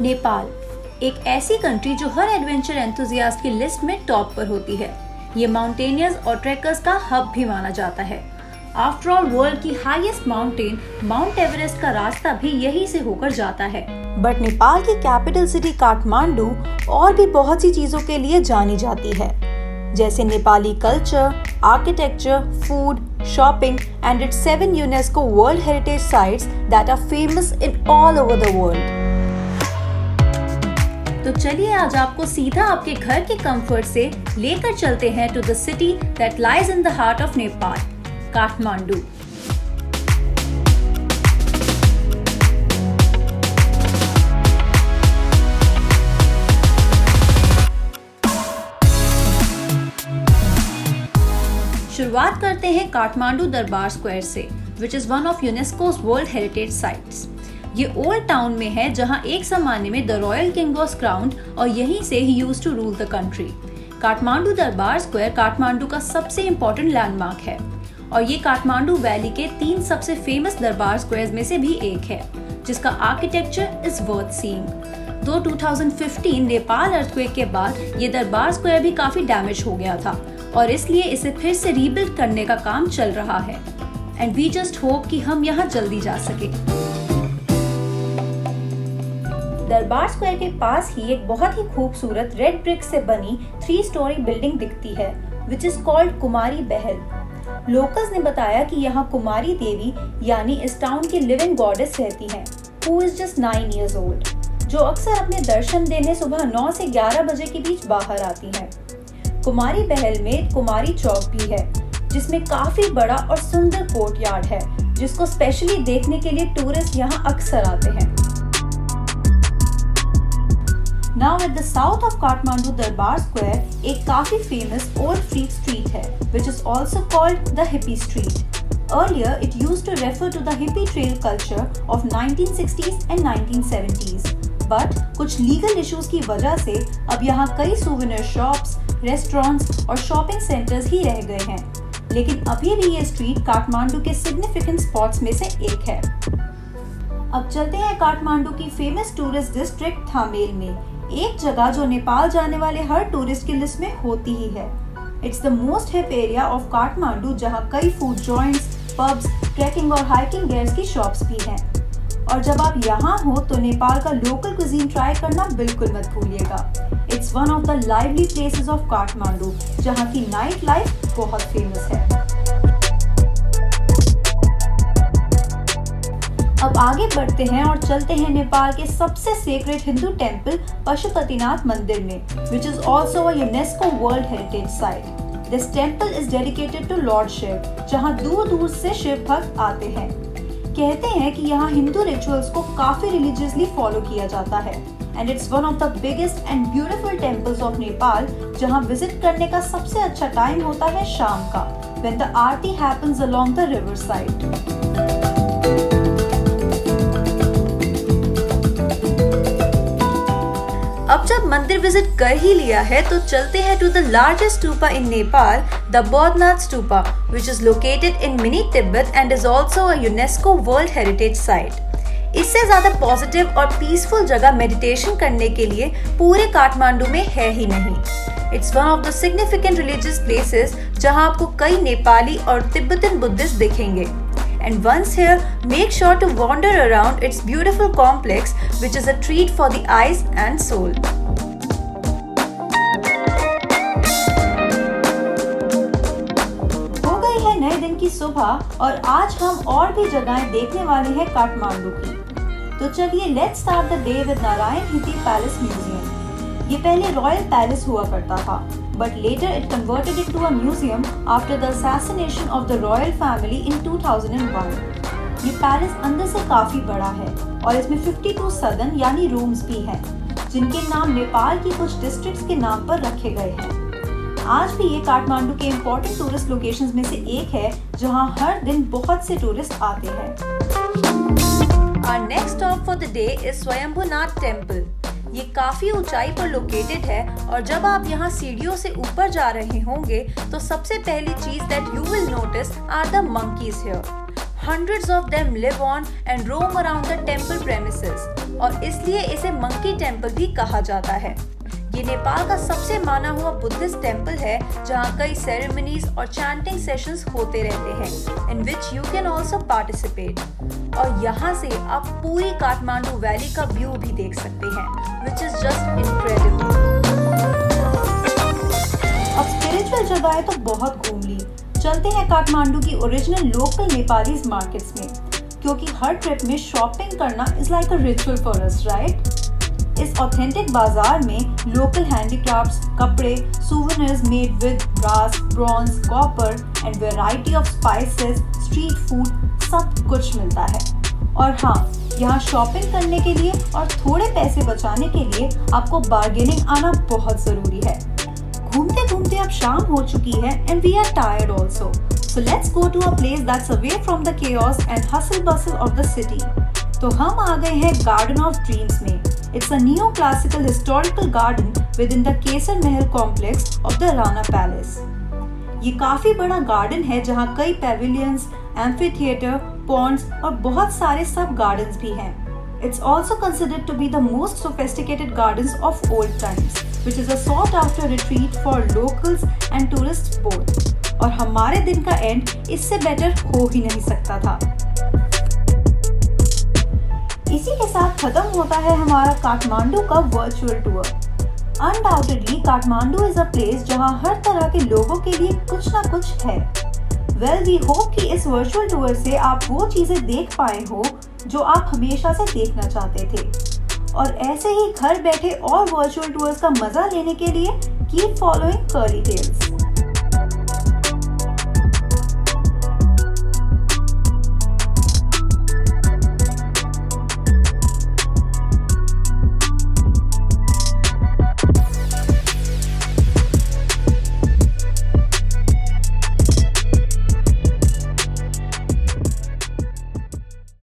नेपाल एक ऐसी कंट्री जो हर एडवेंचर एंथुसियास्ट की लिस्ट में टॉप पर होती है। ये माउंटेनियर्स और ट्रैकर्स का हब भी माना जाता है। आफ्टर ऑल वर्ल्ड की हाईएस्ट माउंटेन माउंट एवरेस्ट का रास्ता भी यहीं से होकर जाता है। बट नेपाल की कैपिटल सिटी काठमांडू और भी बहुत सी चीजों के लिए जानी जाती है, जैसे Nepali culture, architecture, food, shopping and it's 7 UNESCO world heritage sites that are famous in all over the world. तो चलिए आज आपको सीधा आपके घर के कंफर्ट से लेकर चलते हैं to the city that lies in the heart of Nepal, Kathmandu. शुरुआत करते हैं काठमांडू दरबार स्क्वायर से, which is one of UNESCO's world heritage sites. ये ओल्ड टाउन में है जहां एक जमाने में the royal king was crowned और यहीं से ही used to rule the country. Kathmandu Durbar square Kathmandu का सबसे इम्पोर्टेंट लैंडमार्क है और ये काठमांडू वैली के 3 सबसे फेमस दरबार स्क्वायर्स में से भी एक है, जिसका आर्किटेक्चर इज वर्थ सीइंग। दो 2015 नेपाल अर्थक्वेक के बाद ये दरबार स्क्वायर भी काफी डैमेज हो गया था और इसलिए इसे फिर से रीबिल्ड करने का काम चल रहा है। एंड वी जस्ट होप कि हम यहाँ जल्दी जा सके। दरबार स्क्वायर के पास ही एक बहुत ही खूबसूरत रेड ब्रिक से बनी 3 स्टोरी बिल्डिंग दिखती है, which is called Kumari Bahal. Locals ने बताया कि यहाँ कुमारी देवी यानी इस टाउन की लिविंग गॉडेस रहती हैं, who is just 9 years old, जो अक्सर अपने दर्शन देने सुबह 9 से 11 बजे के बीच बाहर आती हैं। कुमारी बहल में कुमारी चौक भी है, जिसमें काफी बड़ा और सुंदर कोर्टयार्ड है, जिसको स्पेशली देखने के लिए टूरिस्ट यहाँ अक्सर आते हैं। Now at the south of Kathmandu Darbar Square, एक काफी famous Old Fleet Street है, which is also called the Hippie Street. Earlier, it used to refer to the hippie trail culture of 1960s and 1970s. But कुछ legal issues की वजह से अब यहाँ कई souvenir shops, restaurants और shopping centers ही रह गए हैं। लेकिन अभी भी ये street काठमांडू के significant spots में से एक है। अब चलते हैं काठमांडू की फेमस टूरिस्ट डिस्ट्रिक्ट थामेल में, एक जगह जो नेपाल जाने वाले हर टूरिस्ट की लिस्ट में होती ही है। It's the most hip area of Kathmandu, जहाँ कई फूड जॉइंट्स, पब्स, ट्रैकिंग और हाइकिंग गेयर्स की शॉप्स भी हैं। और जब आप यहाँ हो तो नेपाल का लोकल कुजीन ट्राई करना बिल्कुल मत भूलिएगा। It's one of the lively places of Kathmandu, जहाँ की नाइट लाइफ बहुत फेमस है। अब आगे बढ़ते हैं और चलते हैं नेपाल के सबसे सेक्रेड हिंदू टेम्पल पशुपतिनाथ मंदिर में, which is also a UNESCO World Heritage Site. This temple is dedicated to Lord Shiv, जहां दूर दूर से शिव भक्त आते हैं। कहते हैं कि यहाँ हिंदू रिचुअल्स को काफी रिलीजियसली फॉलो किया जाता है and it's one of the biggest and beautiful temples of Nepal, जहां विजिट करने का सबसे अच्छा टाइम होता है शाम का, when the Aarti happens along the river side. अब जब मंदिर विजिट कर ही लिया है तो चलते हैं to the largest stupa in Nepal, the Boudhanath stupa, which is located in Mini Tibet and is also a UNESCO World Heritage Site. इससे ज्यादा पॉजिटिव और पीसफुल जगह मेडिटेशन करने के लिए पूरे काठमांडू में है ही नहीं। It's one of the significant religious places जहां आपको कई नेपाली और तिब्बतन बुद्धिस्ट दिखेंगे। And once here, make sure to wander around its beautiful complex, which is a treat for the eyes and soul. हो गई है नए दिन की सुबह और आज हम और भी जगहें देखने वाले हैं काठमांडू की। तो चलिए let's start the day with Narayanhiti palace museum. ये पहले रॉयल पैलेस हुआ करता था, but later it converted it to a museum after the assassination of the royal family in 2001. ये पैलेस अंदर से काफी बड़ा है और इसमें 52 सदन यानी रूम्स भी हैं, जिनके नाम नेपाल की कुछ डिस्ट्रिक्ट्स के नाम पर रखे गए हैं। आज भी ये काठमांडू के इम्पोर्टेंट टूरिस्ट लोकेशंस में से एक है, जहां हर दिन बहुत से टूरिस्ट आते हैं। Our next stop for the day is Swayambhunath temple. ये काफी ऊंचाई पर लोकेटेड है और जब आप यहाँ सीढ़ियों से ऊपर जा रहे होंगे तो सबसे पहली चीज that you will notice are the monkeys here. Hundreds of them live on and roam around the temple premises. और इसलिए इसे मंकी टेम्पल भी कहा जाता है। ये नेपाल का सबसे माना हुआ बुद्धिस्ट टेम्पल है जहाँ कई सेरेमनीज और चैंटिंग सेशंस होते रहते हैं in which you can also participate. और यहाँ से आप पूरी काठमांडू वैली का व्यू भी देख सकते हैं विच इज जस्ट इनक्रेडिबल। अब स्पिरिचुअल जगहें तो बहुत घूम ली, चलते हैं काठमांडू की ओरिजिनल लोकल नेपालीज मार्केट्स में, क्योंकि हर ट्रिप में शॉपिंग करना is like a ritual for us, right? इस ऑथेंटिक बाजार में लोकल हैंडीक्राफ्ट्स, कपड़े, souvenirs made with brass, bronze, copper and variety of spices, street food, सब कुछ मिलता है। और हाँ, यहाँ शॉपिंग करने के लिए और थोड़े पैसे बचाने के लिए आपको बार्गेनिंग आना बहुत जरूरी है। घूमते घूमते अब शाम हो चुकी है and we are tired also, so let's go to a place that's away from the chaos and hustle bustle of the city. तो हम आ गए हैं गार्डन ऑफ ड्रीम्स में। It's a neo-classical historical garden within the Kesar Mahal complex of the Rana Palace. ये काफी बड़ा garden है जहाँ कई pavilions, amphitheater, ponds और बहुत सारे सब gardens भी हैं। It's also considered to be the most sophisticated gardens of old times, which is a sought-after retreat for locals and tourists both. और हमारे दिन का एंड इससे बेटर हो ही नहीं सकता था। इसी के साथ खत्म होता है हमारा काठमांडू का virtual tour. Undoubtedly Kathmandu is a place जहां हर तरह के लोगों के लिए कुछ ना कुछ है। वेल वी होप कि इस वर्चुअल टूर से आप वो चीजें देख पाए हो जो आप हमेशा से देखना चाहते थे। और ऐसे ही घर बैठे और वर्चुअल टूर्स का मजा लेने के लिए कीप फॉलोइंग कर्ली टेल्स।